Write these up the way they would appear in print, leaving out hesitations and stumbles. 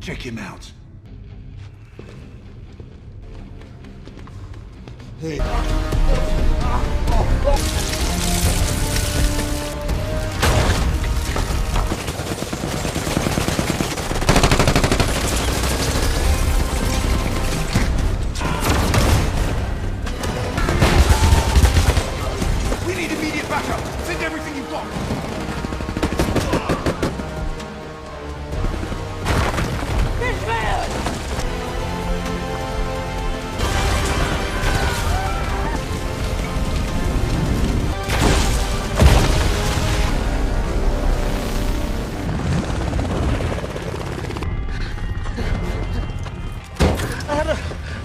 Check him out. Hey. We need immediate backup. Send everything you've got.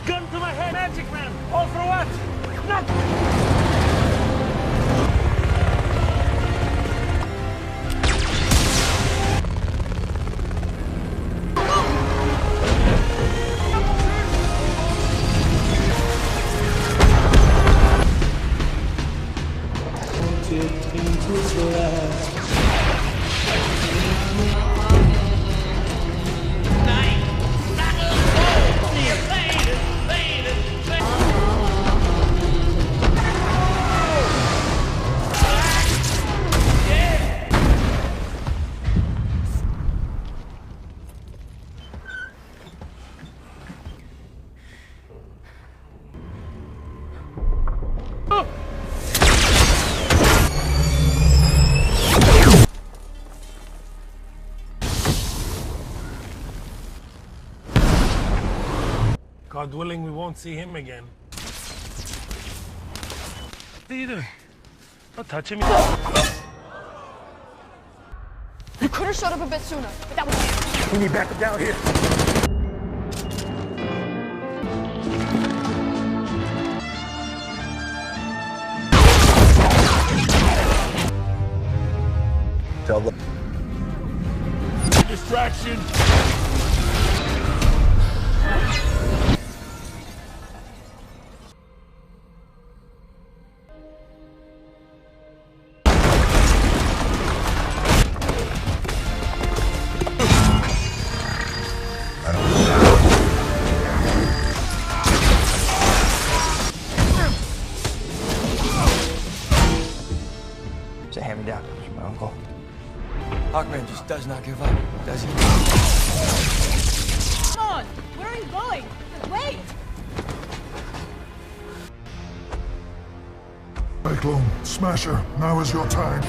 Gun to my head, Magic Man! All for what? Nothing! God willing, we won't see him again. What are you doing? Don't touch him. You could have showed up a bit sooner, but that was... We need backup down here. Tell them. Distraction. It's a hand-me-down from my uncle. Hawkman just does not give up, does he? Come on! Where are you going? Wait! Cyclone, Smasher, now is your time.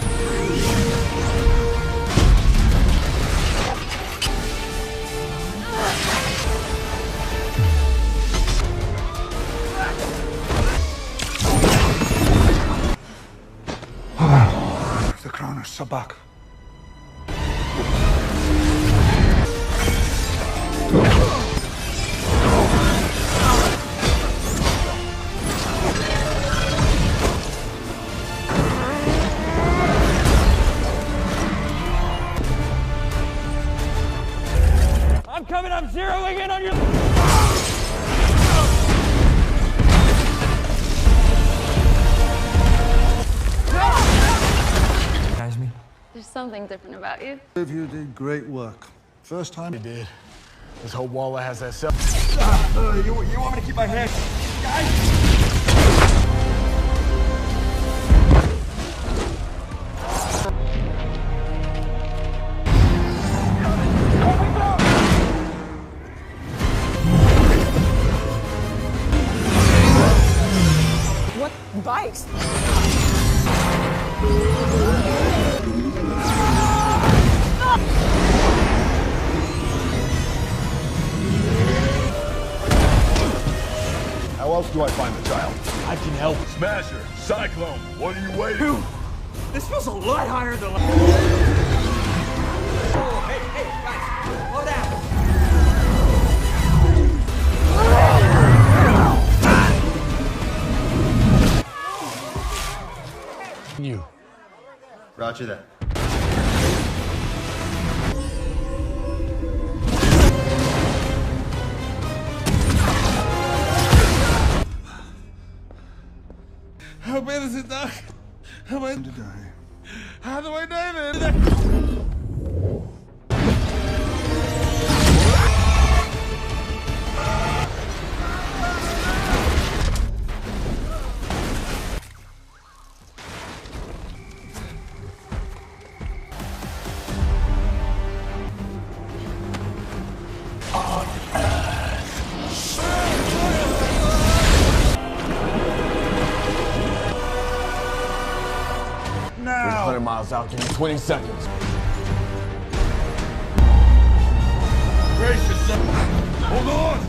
The Kronos, Sabak. I'm coming, I'm zeroing in on your... Guys, me? There's something different about you. You did great work. First time. He did. Let's hope Waller has that cell. You want me to keep my hand? Guys! What bikes? How else do I find the child? I can help. Smasher, Cyclone, what are you waiting? This feels a lot higher than... Oh, hey, guys, slow down. You. Roger that. How bad is it, Doc? How do I Die. How do I name it? I'll give you 20 seconds. Brace yourself. Hold on.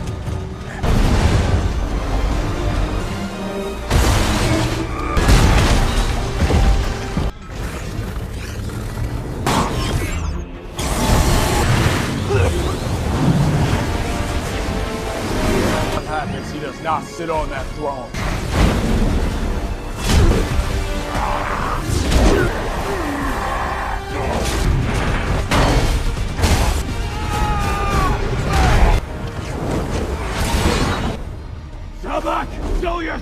What happens? He does not sit on that throne. Sabak, show your...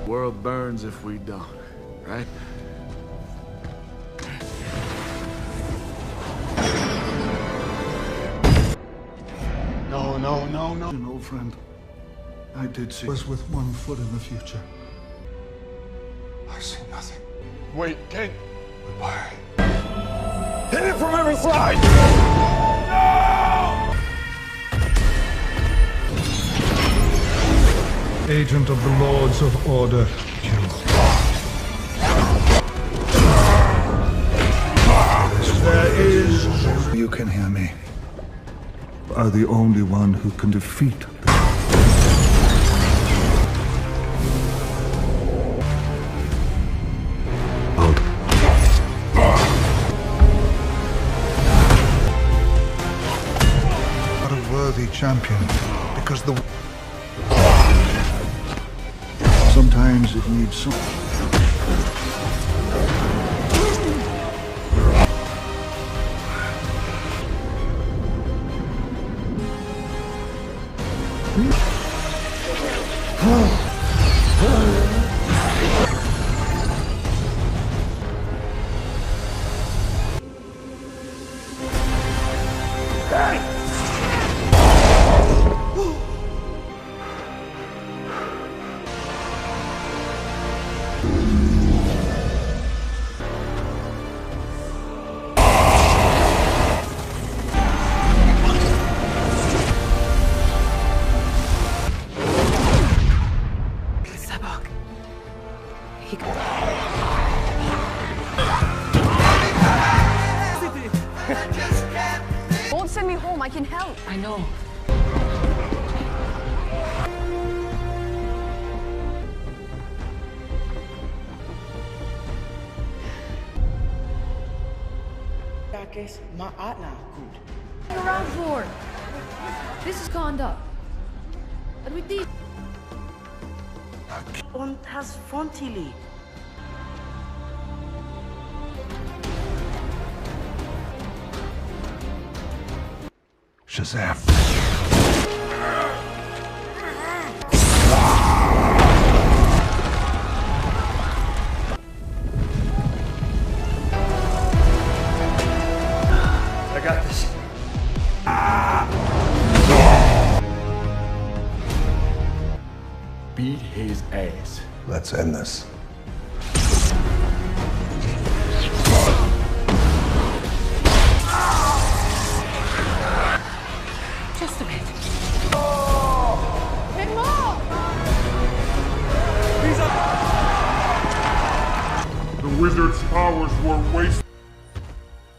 World burns if we don't, right? No. An old friend. I did see was with one foot in the future. I see nothing. Wait, King. Goodbye. Hit it from every side! Agent of the Lords of Order, killed. There is... You can hear me. Are the only one who can defeat them. Not a worthy champion, because the... Sometimes it needs some... Don't send me home, I can help. I know. Around for. This is conduct. And with these. Und has Fontili. Shazam. I got this. Beat his ass. Let's end this. Just a bit. Hey, Mom! The wizard's powers were wasted.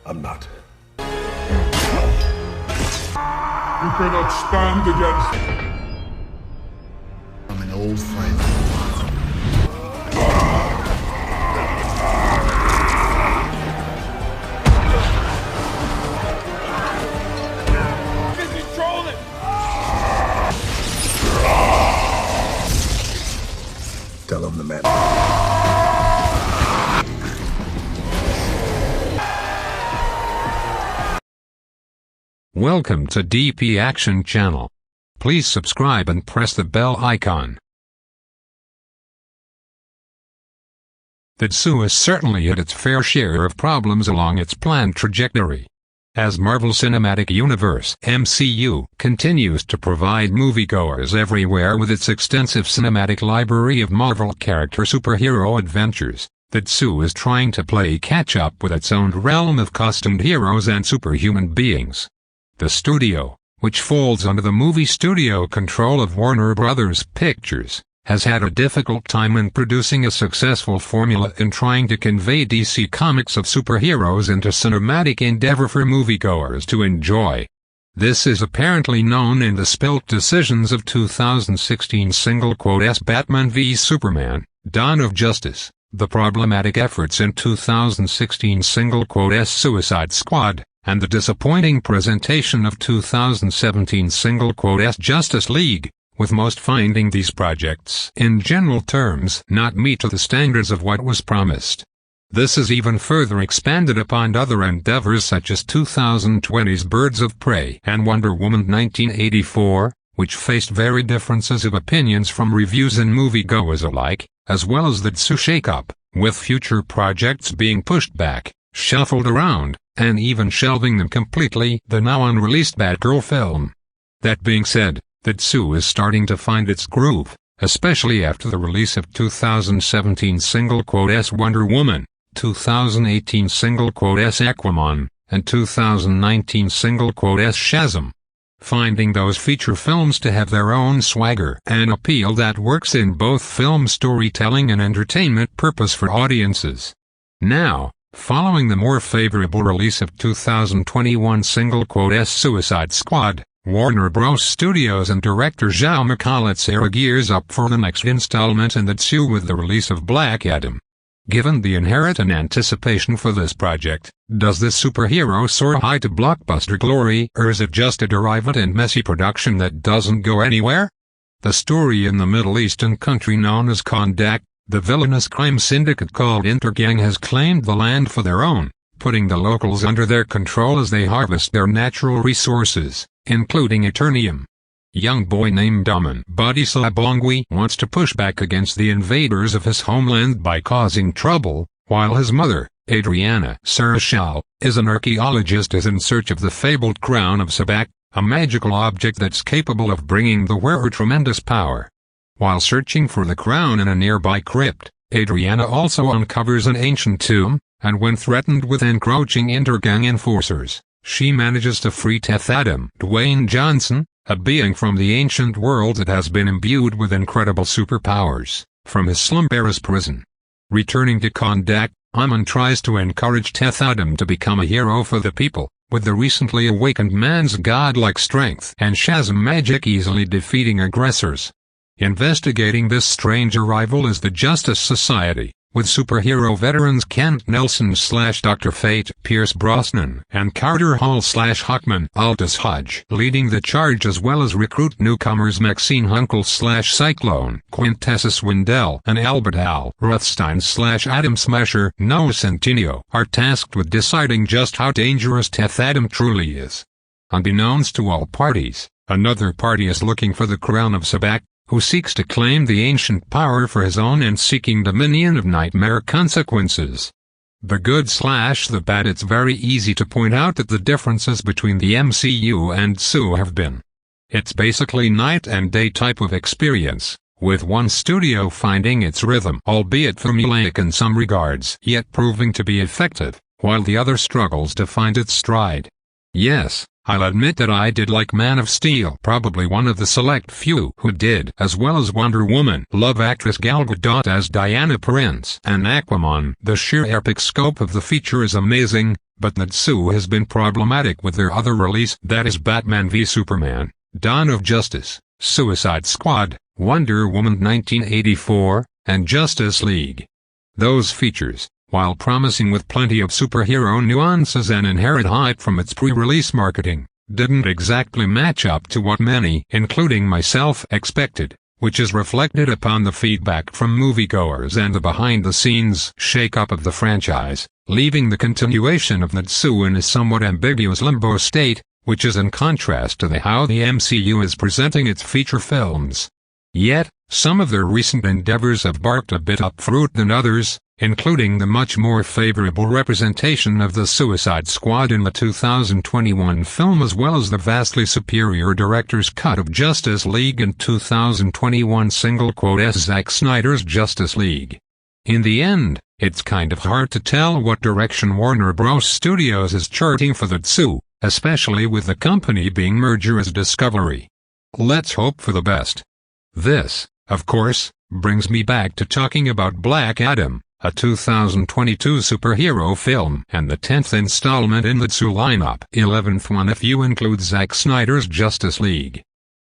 I'm not. You cannot stand against... I'm an old friend. Busy trolling! Tell him the man. Welcome to DP Action Channel. Please subscribe and press the bell icon. The zoo is certainly had its fair share of problems along its planned trajectory. As Marvel Cinematic Universe (MCU) continues to provide moviegoers everywhere with its extensive cinematic library of Marvel character superhero adventures, that Sue is trying to play catch-up with its own realm of costumed heroes and superhuman beings. The studio, which falls under the movie studio control of Warner Brothers Pictures, has had a difficult time in producing a successful formula in trying to convey DC Comics of superheroes into cinematic endeavor for moviegoers to enjoy. This is apparently known in the spilt decisions of 2016 S Batman v Superman, Dawn of Justice, the problematic efforts in 2016 S Suicide Squad, and the disappointing presentation of 2017 S Justice League, with most finding these projects in general terms not meet to the standards of what was promised. This is even further expanded upon other endeavors such as 2020's Birds of Prey and Wonder Woman 1984, which faced very differences of opinions from reviews and moviegoers alike, as well as the Tsu shakeup, with future projects being pushed back, shuffled around, and even shelving them completely. The now unreleased Batgirl film. That being said, the Tsu is starting to find its groove, especially after the release of 2017 S Wonder Woman, 2018 S Aquaman, and 2019 S Shazam. Finding those feature films to have their own swagger and appeal that works in both film storytelling and entertainment purpose for audiences. Now, following the more favorable release of 2021 S Suicide Squad, Warner Bros. Studios and director Jaume Collet-Serra gears up for the next installment in the Tsu with the release of Black Adam. Given the inherent anticipation for this project, does this superhero soar high to blockbuster glory, or is it just a derived and messy production that doesn't go anywhere? The story in the Middle Eastern country known as Kondak, the villainous crime syndicate called Intergang has claimed the land for their own, putting the locals under their control as they harvest their natural resources, including Eternium. Young boy named Daman Bodhisattva wants to push back against the invaders of his homeland by causing trouble, while his mother, Adriana Sarashal, is an archaeologist in search of the fabled crown of Sabak, a magical object that's capable of bringing the wearer tremendous power. While searching for the crown in a nearby crypt, Adriana also uncovers an ancient tomb, and when threatened with encroaching Intergang enforcers, she manages to free Teth Adam Dwayne Johnson, a being from the ancient world that has been imbued with incredible superpowers, from his slumberous prison. Returning to Kondak, Amon tries to encourage Teth Adam to become a hero for the people, with the recently awakened man's godlike strength and Shazam magic easily defeating aggressors. Investigating this strange arrival is the Justice Society, with superhero veterans Kent Nelson / Dr. Fate, Pierce Brosnan, and Carter Hall / Hawkman, Aldous Hodge, leading the charge, as well as recruit newcomers Maxine Hunkel / Cyclone, Quintessa Swindell, and Albert Al Rothstein / Adam Smasher Noah Centineo are tasked with deciding just how dangerous Teth Adam truly is. Unbeknownst to all parties, another party is looking for the crown of Sabak, who seeks to claim the ancient power for his own and seeking dominion of nightmare consequences. The good / the bad. It's very easy to point out that the differences between the MCU and Tsu have been. It's basically night and day type of experience, with one studio finding its rhythm, albeit formulaic in some regards, yet proving to be effective, while the other struggles to find its stride. Yes, I'll admit that I did like Man of Steel, probably one of the select few who did, as well as Wonder Woman. Love actress Gal Gadot as Diana Prince and Aquaman. The sheer epic scope of the feature is amazing, but the Tsu has been problematic with their other release, that is Batman v Superman, Dawn of Justice, Suicide Squad, Wonder Woman 1984, and Justice League. Those features, while promising with plenty of superhero nuances and inherent hype from its pre-release marketing, didn't exactly match up to what many, including myself, expected, which is reflected upon the feedback from moviegoers and the behind-the-scenes shake-up of the franchise, leaving the continuation of the Tsu in a somewhat ambiguous limbo state, which is in contrast to how the MCU is presenting its feature films. Yet, some of their recent endeavors have barked a bit up fruit than others, including the much more favorable representation of the Suicide Squad in the 2021 film, as well as the vastly superior director's cut of Justice League and 2021 Zack Snyder's Justice League. In the end, it's kind of hard to tell what direction Warner Bros. Studios is charting for the Tsu, especially with the company being merged as Discovery. Let's hope for the best. This, of course, brings me back to talking about Black Adam, a 2022 superhero film and the 10th installment in the Tsu lineup, 11th one if you include Zack Snyder's Justice League.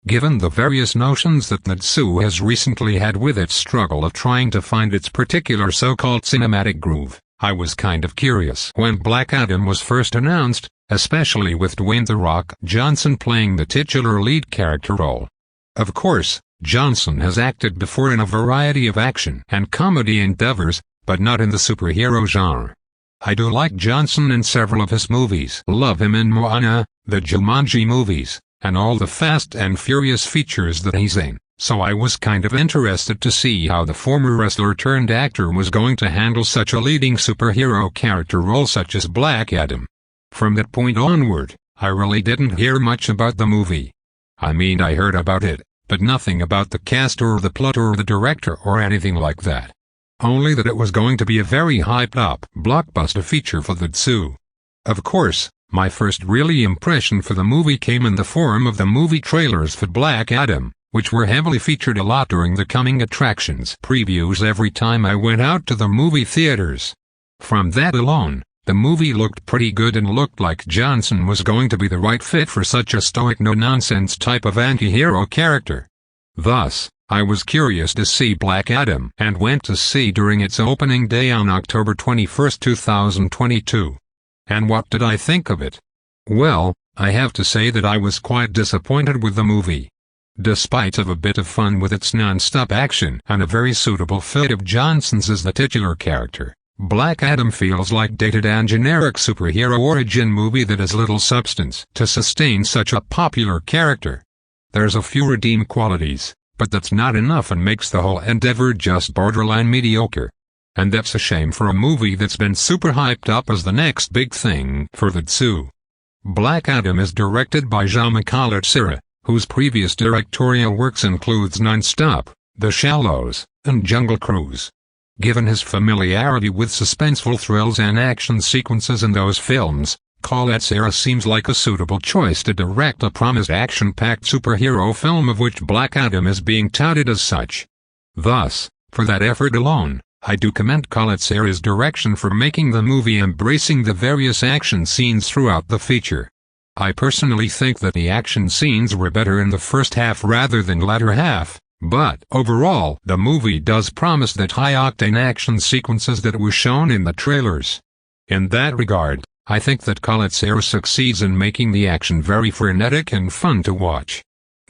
Given the various notions that the Tsu has recently had with its struggle of trying to find its particular so-called cinematic groove, I was kind of curious when Black Adam was first announced, especially with Dwayne "The Rock" Johnson playing the titular lead character role. Of course, Johnson has acted before in a variety of action and comedy endeavors, but not in the superhero genre. I do like Johnson in several of his movies, love him in Moana, the Jumanji movies, and all the Fast and Furious features that he's in, so I was kind of interested to see how the former wrestler turned actor was going to handle such a leading superhero character role such as Black Adam. From that point onward, I really didn't hear much about the movie. I mean, I heard about it, but nothing about the cast or the plot or the director or anything like that. Only that it was going to be a very hyped-up blockbuster feature for the Tsu. Of course, my first really impression for the movie came in the form of the movie trailers for Black Adam, which were heavily featured a lot during the coming attractions previews every time I went out to the movie theaters. From that alone, the movie looked pretty good and looked like Johnson was going to be the right fit for such a stoic no-nonsense type of anti-hero character. Thus, I was curious to see Black Adam and went to see during its opening day on October 21, 2022. And what did I think of it? Well, I have to say that I was quite disappointed with the movie. Despite of a bit of fun with its non-stop action and a very suitable fit of Johnson's as the titular character, Black Adam feels like dated and generic superhero origin movie that has little substance to sustain such a popular character. There's a few redeeming qualities, but that's not enough and makes the whole endeavor just borderline mediocre. And that's a shame for a movie that's been super hyped up as the next big thing for the Tsu. Black Adam is directed by Jean-Michel Serra, whose previous directorial works includes Non-Stop, The Shallows, and Jungle Cruise. Given his familiarity with suspenseful thrills and action sequences in those films, Colette Serra seems like a suitable choice to direct a promised action-packed superhero film of which Black Adam is being touted as such. Thus, for that effort alone, I do commend Colette Serra's direction for making the movie embracing the various action scenes throughout the feature. I personally think that the action scenes were better in the first half rather than latter half, but overall the movie does promise that high-octane action sequences that were shown in the trailers. In that regard, I think that Colette Serra succeeds in making the action very frenetic and fun to watch.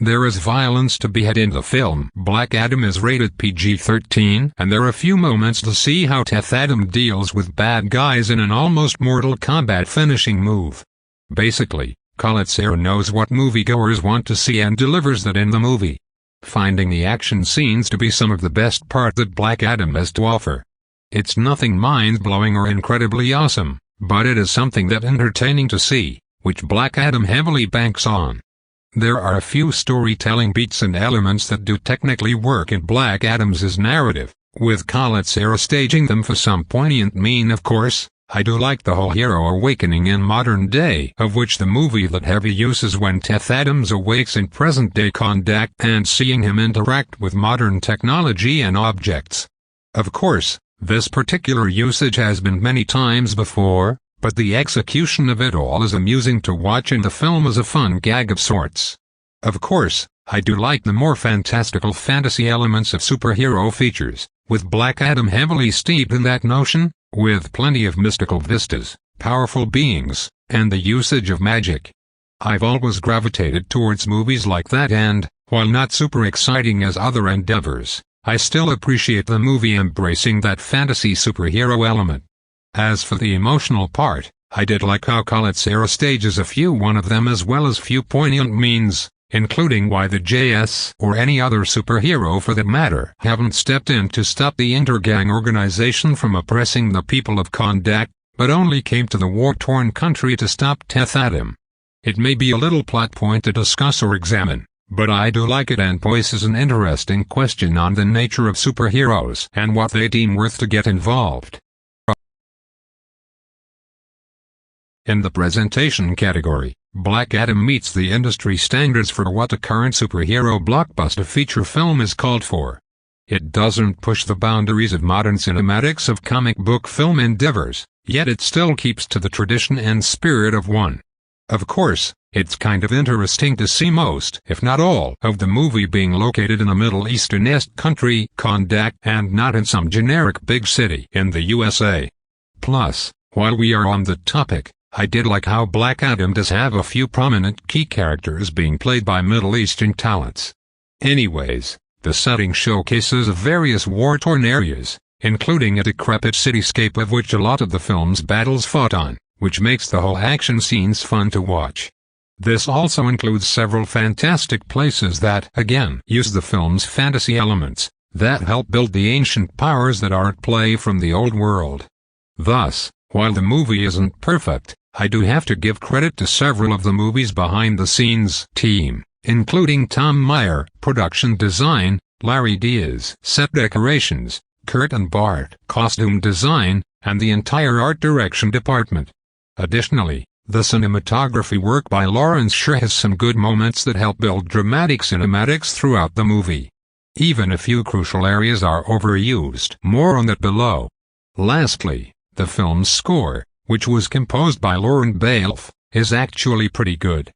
There is violence to be had in the film. Black Adam is rated PG-13, and there are a few moments to see how Teth Adam deals with bad guys in an almost Mortal Kombat finishing move. Basically, Colette Serra knows what moviegoers want to see and delivers that in the movie, finding the action scenes to be some of the best part that Black Adam has to offer. It's nothing mind-blowing or incredibly awesome, but it is something that entertaining to see, which Black Adam heavily banks on. There are a few storytelling beats and elements that do technically work in Black Adam's narrative, with Colette Serra staging them for some poignant mean. Of course, I do like the whole hero awakening in modern day, of which the movie that heavy uses when Teth Adams awakes in present-day Kahndaq and seeing him interact with modern technology and objects. Of course, this particular usage has been many times before, but the execution of it all is amusing to watch and the film is a fun gag of sorts. Of course, I do like the more fantastical fantasy elements of superhero features, with Black Adam heavily steeped in that notion, with plenty of mystical vistas, powerful beings, and the usage of magic. I've always gravitated towards movies like that and, while not super exciting as other endeavors, I still appreciate the movie embracing that fantasy superhero element. As for the emotional part, I did like how Colette Serra stages a few one of them as well as few poignant means, including why the JS or any other superhero for that matter haven't stepped in to stop the Intergang organization from oppressing the people of Kahndaq, but only came to the war-torn country to stop Teth Adam. It may be a little plot point to discuss or examine, but I do like it and poses an interesting question on the nature of superheroes and what they deem worth to get involved. In the presentation category, Black Adam meets the industry standards for what a current superhero blockbuster feature film is called for. It doesn't push the boundaries of modern cinematics of comic book film endeavors, yet it still keeps to the tradition and spirit of one. Of course, it's kind of interesting to see most, if not all, of the movie being located in a Middle Eastern-esque country, Kondak, and not in some generic big city in the USA. Plus, while we are on the topic, I did like how Black Adam does have a few prominent key characters being played by Middle Eastern talents. Anyways, the setting showcases of various war-torn areas, including a decrepit cityscape of which a lot of the film's battles fought on, which makes the whole action scenes fun to watch. This also includes several fantastic places that, again, use the film's fantasy elements, that help build the ancient powers that are at play from the old world. Thus, while the movie isn't perfect, I do have to give credit to several of the movie's behind-the-scenes team, including Tom Meyer, production design, Larry Diaz, set decorations, Kurt and Bart, costume design, and the entire art direction department. Additionally, the cinematography work by Lawrence Sher has some good moments that help build dramatic cinematics throughout the movie. Even a few crucial areas are overused. More on that below. Lastly, the film's score, which was composed by Lauren Bailoff, is actually pretty good.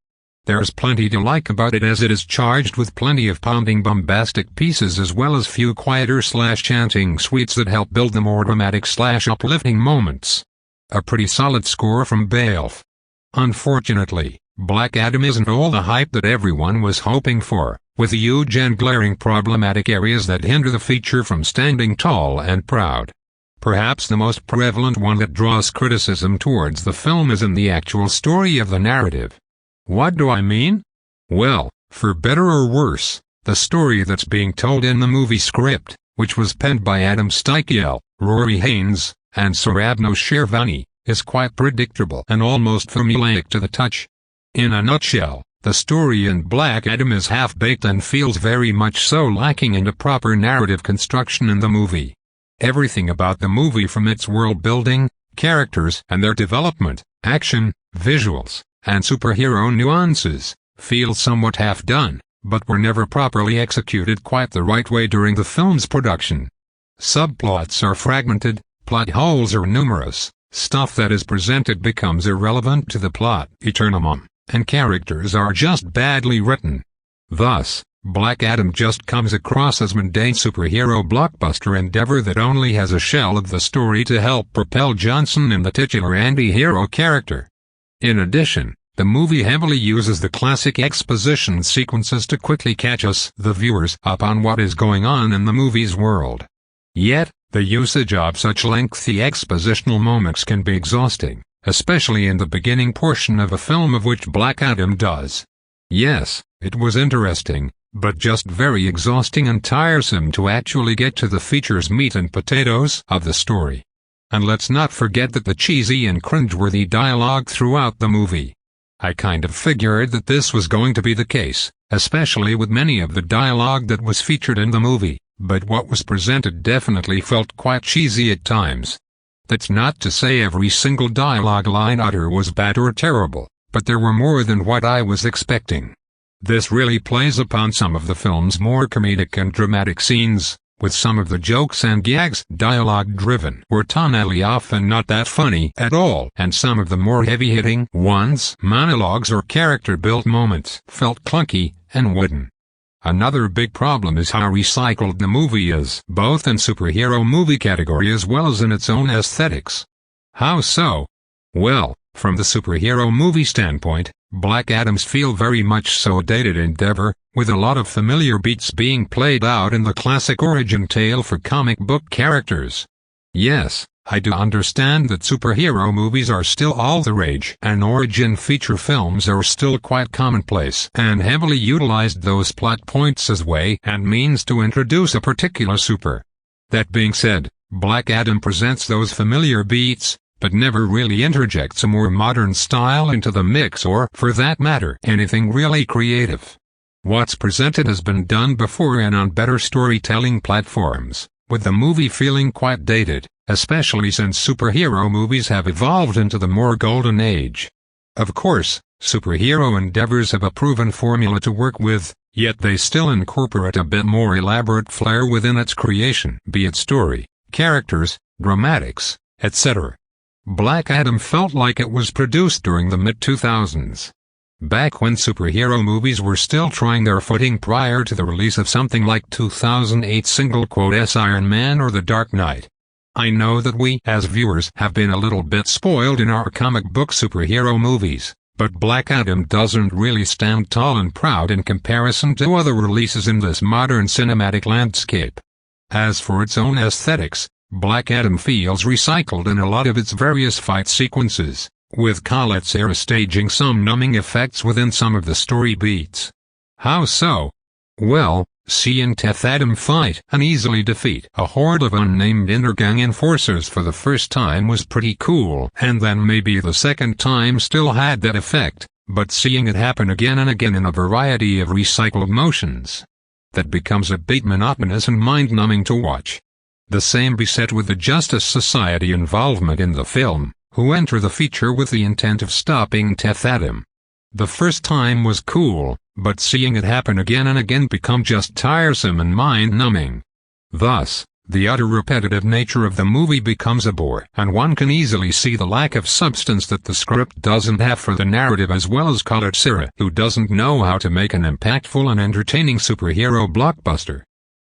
There's plenty to like about it as it is charged with plenty of pounding bombastic pieces as well as few quieter/chanting suites that help build the more dramatic/uplifting moments. A pretty solid score from Bailoff. Unfortunately, Black Adam isn't all the hype that everyone was hoping for, with huge and glaring problematic areas that hinder the feature from standing tall and proud. Perhaps the most prevalent one that draws criticism towards the film is in the actual story of the narrative. What do I mean? Well, for better or worse, the story that's being told in the movie script, which was penned by Adam Steichel, Rory Haynes, and Surabno Shervani, is quite predictable and almost formulaic to the touch. In a nutshell, the story in Black Adam is half-baked and feels very much so lacking in a proper narrative construction in the movie. Everything about the movie, from its world-building, characters and their development, action, visuals, and superhero nuances, feels somewhat half-done, but were never properly executed quite the right way during the film's production. Subplots are fragmented, plot holes are numerous, stuff that is presented becomes irrelevant to the plot eternum, and characters are just badly written. Thus, Black Adam just comes across as mundane superhero blockbuster endeavor that only has a shell of the story to help propel Johnson in the titular anti-hero character. In addition, the movie heavily uses the classic exposition sequences to quickly catch us, the viewers, up on what is going on in the movie's world. Yet, the usage of such lengthy expositional moments can be exhausting, especially in the beginning portion of a film of which Black Adam does. Yes, it was interesting, but just very exhausting and tiresome to actually get to the feature's meat and potatoes of the story. And let's not forget that the cheesy and cringeworthy dialogue throughout the movie. I kind of figured that this was going to be the case, especially with many of the dialogue that was featured in the movie, but what was presented definitely felt quite cheesy at times. That's not to say every single dialogue line utter was bad or terrible, but there were more than what I was expecting. This really plays upon some of the film's more comedic and dramatic scenes, with some of the jokes and gags dialogue-driven or tonally often not that funny at all, and some of the more heavy-hitting ones, monologues or character-built moments, felt clunky and wooden. Another big problem is how recycled the movie is, both in superhero movie category as well as in its own aesthetics. How so? Well, from the superhero movie standpoint, Black Adam's feel very much so dated endeavor, with a lot of familiar beats being played out in the classic origin tale for comic book characters. Yes, I do understand that superhero movies are still all the rage, and origin feature films are still quite commonplace and heavily utilized those plot points as way and means to introduce a particular super. That being said, Black Adam presents those familiar beats, but never really interjects a more modern style into the mix or, for that matter, anything really creative. What's presented has been done before and on better storytelling platforms, with the movie feeling quite dated, especially since superhero movies have evolved into the more golden age. Of course, superhero endeavors have a proven formula to work with, yet they still incorporate a bit more elaborate flair within its creation, be it story, characters, dramatics, etc. Black Adam felt like it was produced during the mid-2000s. Back when superhero movies were still trying their footing prior to the release of something like 2008 Iron Man or The Dark Knight. I know that we, as viewers, have been a little bit spoiled in our comic book superhero movies, but Black Adam doesn't really stand tall and proud in comparison to other releases in this modern cinematic landscape. As for its own aesthetics, Black Adam feels recycled in a lot of its various fight sequences, with Collette's-era staging some numbing effects within some of the story beats. How so? Well, seeing Teth Adam fight and easily defeat a horde of unnamed intergang enforcers for the first time was pretty cool, and then maybe the second time still had that effect, but seeing it happen again and again in a variety of recycled motions, that becomes a bit monotonous and mind-numbing to watch. The same be said with the Justice Society involvement in the film, who enter the feature with the intent of stopping Teth Adam. The first time was cool, but seeing it happen again and again become just tiresome and mind-numbing. Thus, the utter repetitive nature of the movie becomes a bore, and one can easily see the lack of substance that the script doesn't have for the narrative, as well as Colette-Serra, who doesn't know how to make an impactful and entertaining superhero blockbuster.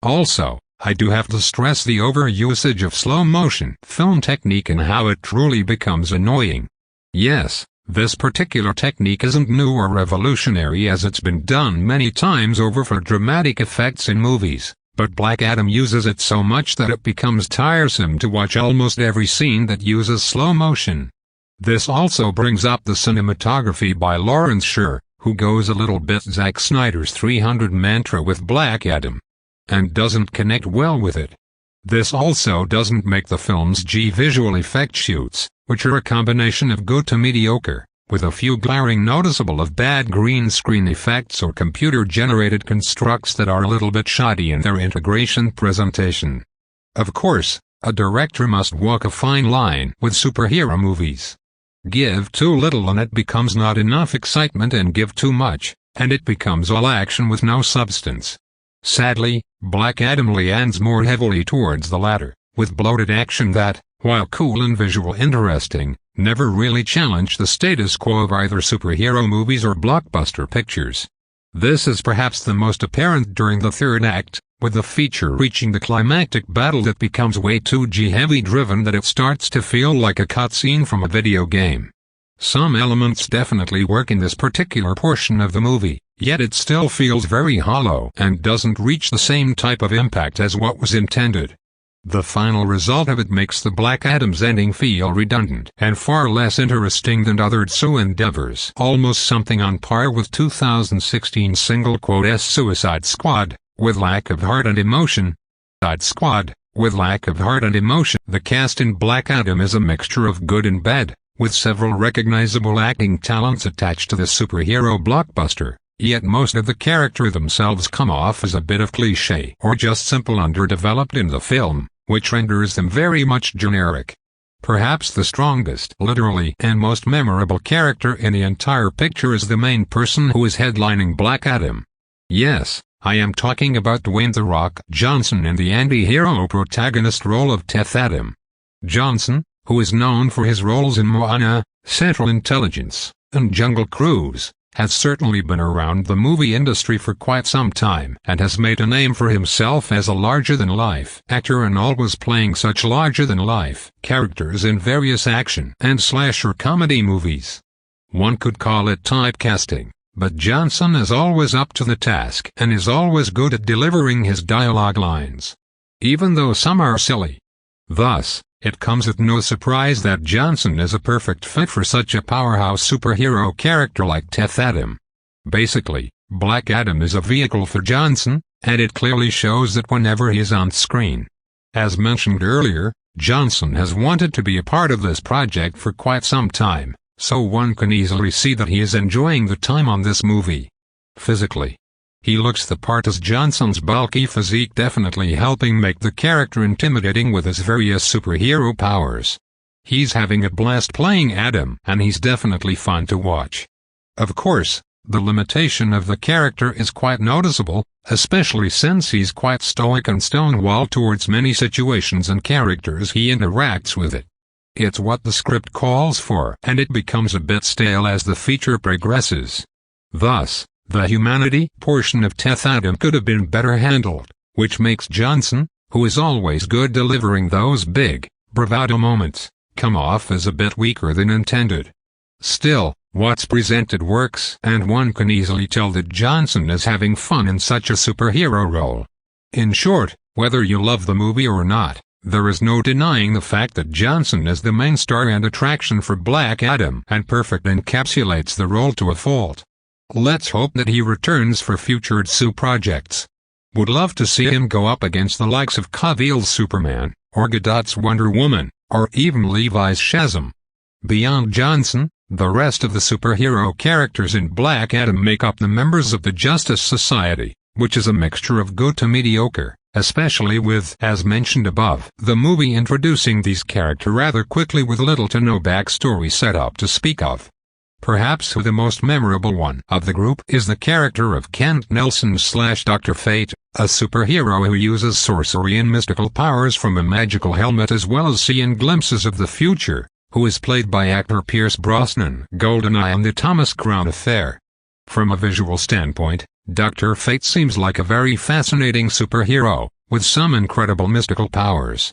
Also, I do have to stress the overusage of slow-motion film technique and how it truly becomes annoying. Yes, this particular technique isn't new or revolutionary, as it's been done many times over for dramatic effects in movies, but Black Adam uses it so much that it becomes tiresome to watch almost every scene that uses slow motion. This also brings up the cinematography by Lawrence Sher, who goes a little bit Zack Snyder's 300 mantra with Black Adam, and doesn't connect well with it. This also doesn't make the film's visual effect shoots, which are a combination of good to mediocre, with a few glaring noticeable of bad green screen effects or computer-generated constructs that are a little bit shoddy in their integration presentation. Of course, a director must walk a fine line with superhero movies. Give too little and it becomes not enough excitement, and give too much, and it becomes all action with no substance. Sadly, Black Adam leans more heavily towards the latter, with bloated action that, while cool and visual interesting, never really challenged the status quo of either superhero movies or blockbuster pictures. This is perhaps the most apparent during the third act, with the feature reaching the climactic battle that becomes way too heavy driven that it starts to feel like a cutscene from a video game. Some elements definitely work in this particular portion of the movie, yet it still feels very hollow and doesn't reach the same type of impact as what was intended. The final result of it makes the Black Adam's ending feel redundant and far less interesting than other Tsu endeavors, almost something on par with 2016 Suicide Squad, with lack of heart and emotion. The cast in Black Adam is a mixture of good and bad, with several recognizable acting talents attached to the superhero blockbuster, yet most of the characters themselves come off as a bit of cliché or just simple underdeveloped in the film, which renders them very much generic. Perhaps the strongest, literally, and most memorable character in the entire picture is the main person who is headlining Black Adam. Yes, I am talking about Dwayne "The Rock" Johnson in the anti-hero protagonist role of Teth Adam. Johnson, who is known for his roles in Moana, Central Intelligence, and Jungle Cruise, has certainly been around the movie industry for quite some time and has made a name for himself as a larger-than-life actor and always playing such larger-than-life characters in various action and slasher comedy movies. One could call it typecasting, but Johnson is always up to the task and is always good at delivering his dialogue lines, even though some are silly. Thus, it comes as no surprise that Johnson is a perfect fit for such a powerhouse superhero character like Teth Adam. Basically, Black Adam is a vehicle for Johnson, and it clearly shows that whenever he is on screen. As mentioned earlier, Johnson has wanted to be a part of this project for quite some time, so one can easily see that he is enjoying the time on this movie. Physically, He looks the part as Johnson's bulky physique, definitely helping make the character intimidating with his various superhero powers. He's having a blast playing Adam, and he's definitely fun to watch. Of course, the limitation of the character is quite noticeable, especially since he's quite stoic and stonewalled towards many situations and characters he interacts with it. It's what the script calls for, and it becomes a bit stale as the feature progresses. Thus, the humanity portion of Teth Adam could have been better handled, which makes Johnson, who is always good delivering those big, bravado moments, come off as a bit weaker than intended. Still, what's presented works, and one can easily tell that Johnson is having fun in such a superhero role. In short, whether you love the movie or not, there is no denying the fact that Johnson is the main star and attraction for Black Adam, and perfect encapsulates the role to a fault. Let's hope that he returns for future DCU projects. Would love to see him go up against the likes of Cavill's Superman, or Gadot's Wonder Woman, or even Levi's Shazam. Beyond Johnson, the rest of the superhero characters in Black Adam make up the members of the Justice Society, which is a mixture of good to mediocre, especially with, as mentioned above, the movie introducing these characters rather quickly with little to no backstory set up to speak of. Perhaps the most memorable one of the group is the character of Kent Nelson/Dr. Fate, a superhero who uses sorcery and mystical powers from a magical helmet as well as seeing glimpses of the future, who is played by actor Pierce Brosnan, GoldenEye and the Thomas Crown Affair. From a visual standpoint, Dr. Fate seems like a very fascinating superhero, with some incredible mystical powers.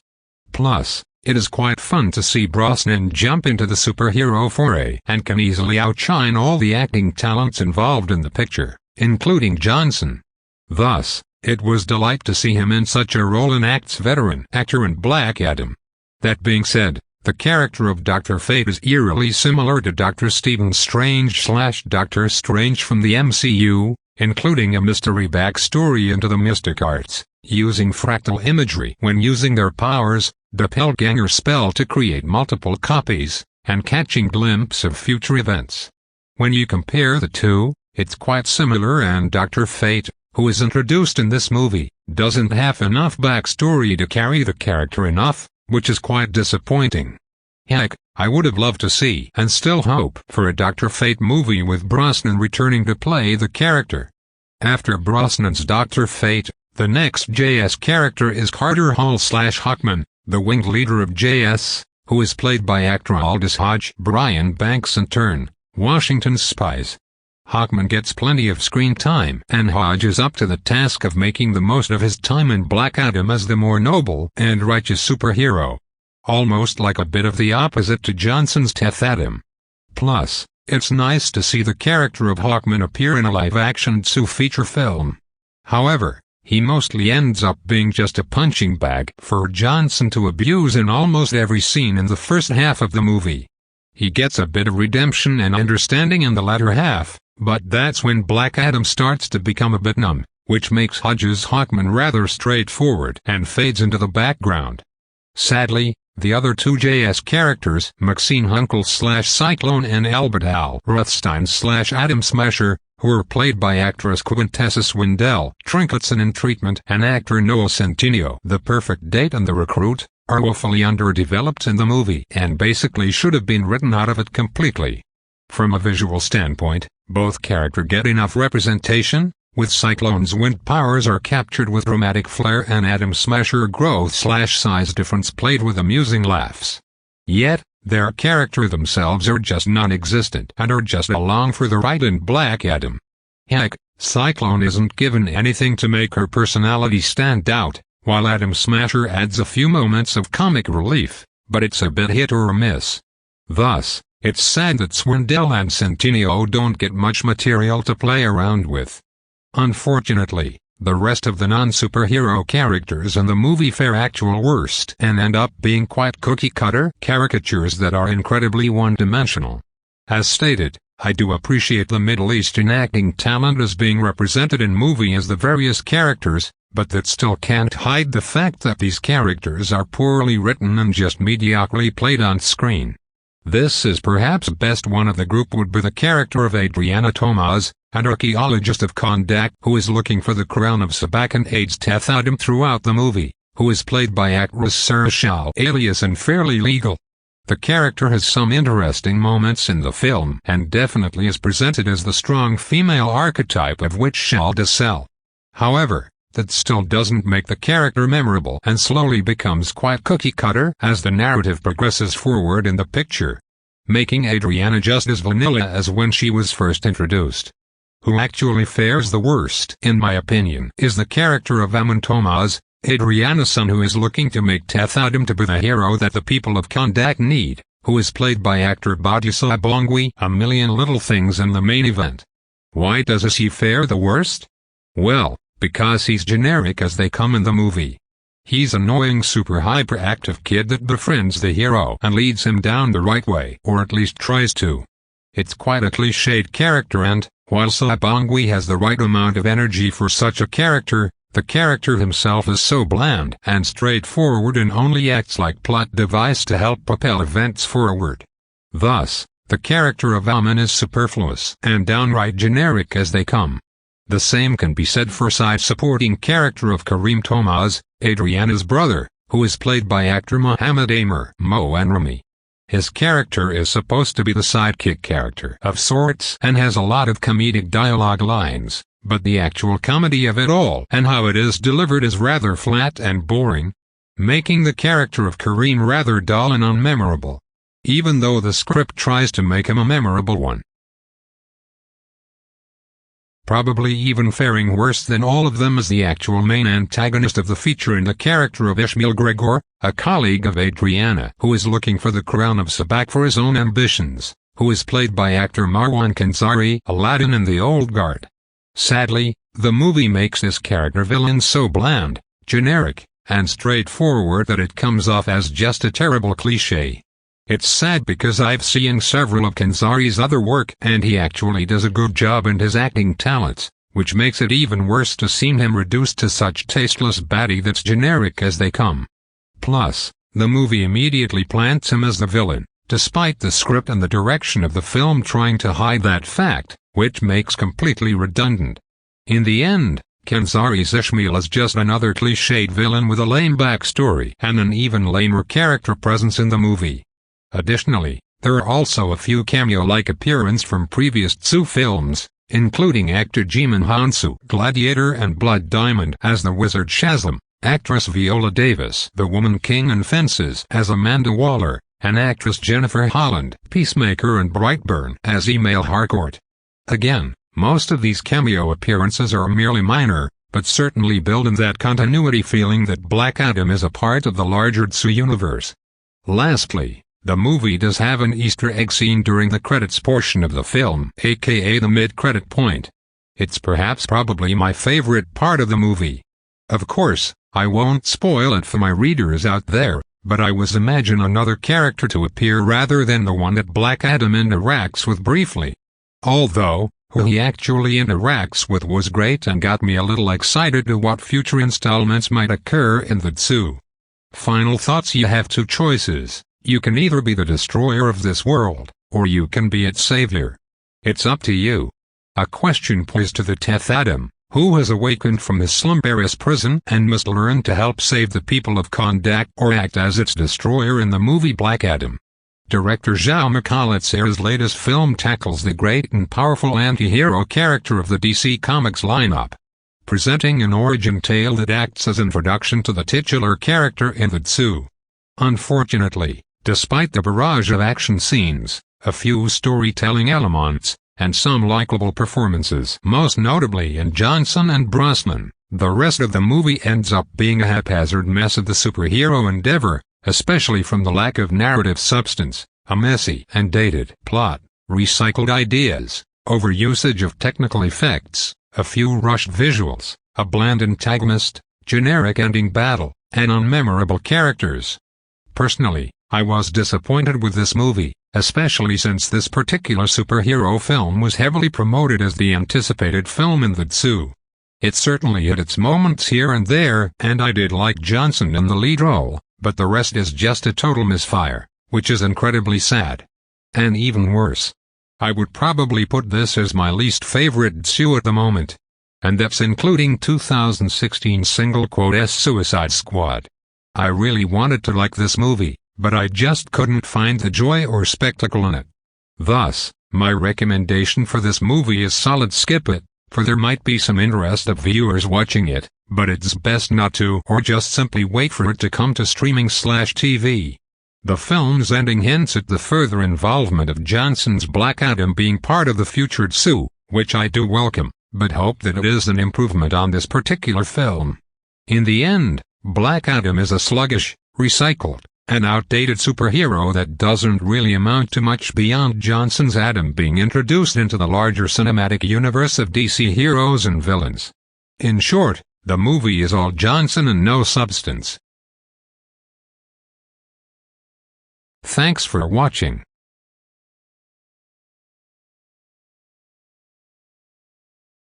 Plus, it is quite fun to see Brosnan jump into the superhero foray and can easily outshine all the acting talents involved in the picture, including Johnson. Thus, it was delight to see him in such a role and acts veteran actor in Black Adam. That being said, the character of Dr. Fate is eerily similar to Dr. Stephen Strange/Dr. Strange from the MCU, including a mystery backstory into the mystic arts, using fractal imagery when using their powers, doppelganger spell to create multiple copies, and catching glimpse of future events. When you compare the two, it's quite similar, and Dr. Fate, who is introduced in this movie, doesn't have enough backstory to carry the character enough, which is quite disappointing. Heck, I would have loved to see and still hope for a Dr. Fate movie with Brosnan returning to play the character. After Brosnan's Dr. Fate, the next JS character is Carter Hall/Hawkman, the winged leader of JS, who is played by actor Aldous Hodge, Brian Banks and turn, Washington's Spies. Hawkman gets plenty of screen time, and Hodge is up to the task of making the most of his time in Black Adam as the more noble and righteous superhero. Almost like a bit of the opposite to Johnson's Teth Adam. Plus, it's nice to see the character of Hawkman appear in a live-action DCU feature film. However, he mostly ends up being just a punching bag for Johnson to abuse in almost every scene in the first half of the movie. He gets a bit of redemption and understanding in the latter half, but that's when Black Adam starts to become a bit numb, which makes Hodge's Hawkman rather straightforward and fades into the background. Sadly, the other two JS characters, Maxine Hunkel/Cyclone and Albert Al Rothstein/Adam Smasher, who are played by actress Quintessa Swindell, Trinketson in Treatment, and actor Noah Centineo, The Perfect Date and The Recruit, are woefully underdeveloped in the movie and basically should have been written out of it completely. From a visual standpoint, both characters get enough representation, with Cyclone's wind powers are captured with dramatic flair and Adam Smasher growth/size difference played with amusing laughs. Yet, their character themselves are just non-existent and are just along for the ride in Black Adam. Heck, Cyclone isn't given anything to make her personality stand out, while Adam Smasher adds a few moments of comic relief, but it's a bit hit or miss. Thus, it's sad that Swindell and Centineo don't get much material to play around with. Unfortunately, the rest of the non-superhero characters in the movie fare actual worst and end up being quite cookie-cutter caricatures that are incredibly one-dimensional. As stated, I do appreciate the Middle Eastern acting talent as being represented in movie as the various characters, but that still can't hide the fact that these characters are poorly written and just mediocrely played on screen. This is perhaps best one of the group would be the character of Adriana Tomaz, an archaeologist of Kondak who is looking for the crown of Sabak and aids Tethadim throughout the movie, who is played by actress Sarah Shal alias and Fairly Legal. The character has some interesting moments in the film and definitely is presented as the strong female archetype of which Shal does sell. However, that still doesn't make the character memorable and slowly becomes quite cookie-cutter as the narrative progresses forward in the picture, making Adriana just as vanilla as when she was first introduced. Who actually fares the worst, in my opinion, is the character of Amun Tomaz, Adriana's son, who is looking to make Tethadim to be the hero that the people of Kondak need, who is played by actor Badisa Bongwi, A Million Little Things in the main event. Why does he fare the worst? Well, because he's generic as they come in the movie. He's an annoying super hyperactive kid that befriends the hero and leads him down the right way, or at least tries to. It's quite a cliched character, and, while Sabongwi has the right amount of energy for such a character, the character himself is so bland and straightforward and only acts like plot device to help propel events forward. Thus, the character of Amun is superfluous and downright generic as they come. The same can be said for side supporting character of Karim Tomaz, Adriana's brother, who is played by actor Mohammed Amer Mo Anrami. His character is supposed to be the sidekick character of sorts and has a lot of comedic dialogue lines, but the actual comedy of it all and how it is delivered is rather flat and boring, making the character of Karim rather dull and unmemorable, even though the script tries to make him a memorable one. Probably even faring worse than all of them is the actual main antagonist of the feature in the character of Ishmael Gregor, a colleague of Adriana who is looking for the crown of Sabak for his own ambitions, who is played by actor Marwan Kanzari, Aladdin in the Old Guard. Sadly, the movie makes this character villain so bland, generic, and straightforward that it comes off as just a terrible cliché. It's sad because I've seen several of Kanzari's other work and he actually does a good job in his acting talents, which makes it even worse to see him reduced to such tasteless baddie that's generic as they come. Plus, the movie immediately plants him as the villain, despite the script and the direction of the film trying to hide that fact, which makes completely redundant. In the end, Kanzari's Ishmael is just another cliched villain with a lame backstory and an even lamer character presence in the movie. Additionally, there are also a few cameo-like appearances from previous Tsu films, including actor Jimin Hansu, Gladiator and Blood Diamond as the Wizard Shazam, actress Viola Davis, the Woman King and Fences as Amanda Waller, and actress Jennifer Holland, Peacemaker and Brightburn as Email Harcourt. Again, most of these cameo appearances are merely minor, but certainly build in that continuity feeling that Black Adam is a part of the larger Tsu universe. Lastly, the movie does have an Easter egg scene during the credits portion of the film, aka the mid-credit point. It's probably my favorite part of the movie. Of course, I won't spoil it for my readers out there, but I was imagine another character to appear rather than the one that Black Adam interacts with briefly. Although, who he actually interacts with was great and got me a little excited to what future installments might occur in the Tsu. Final thoughts: you have two choices. You can either be the destroyer of this world, or you can be its savior. It's up to you. A question posed to the Tethadim, who has awakened from his slumberous prison and must learn to help save the people of Kondak or act as its destroyer in the movie Black Adam. Director Jaume Collet-Serra's latest film tackles the great and powerful anti-hero character of the DC Comics lineup, presenting an origin tale that acts as introduction to the titular character in the Tsu. Unfortunately, despite the barrage of action scenes, a few storytelling elements, and some likable performances, most notably in Johnson and Brosnan, the rest of the movie ends up being a haphazard mess of the superhero endeavor, especially from the lack of narrative substance, a messy and dated plot, recycled ideas, overusage of technical effects, a few rushed visuals, a bland antagonist, generic ending battle, and unmemorable characters. Personally, I was disappointed with this movie, especially since this particular superhero film was heavily promoted as the anticipated film in the Tsu. It certainly had its moments here and there, and I did like Johnson in the lead role, but the rest is just a total misfire, which is incredibly sad. And even worse. I would probably put this as my least favorite Tsu at the moment. And that's including 2016 single quote S Suicide Squad. I really wanted to like this movie, but I just couldn't find the joy or spectacle in it. Thus, my recommendation for this movie is solid skip it, for there might be some interest of viewers watching it, but it's best not to, or just simply wait for it to come to streaming/TV. The film's ending hints at the further involvement of Johnson's Black Adam being part of the future Tsu, which I do welcome, but hope that it is an improvement on this particular film. In the end, Black Adam is a sluggish, recycled, and outdated superhero that doesn't really amount to much beyond Johnson's Adam being introduced into the larger cinematic universe of DC heroes and villains. In short, the movie is all Johnson and no substance. Thanks for watching.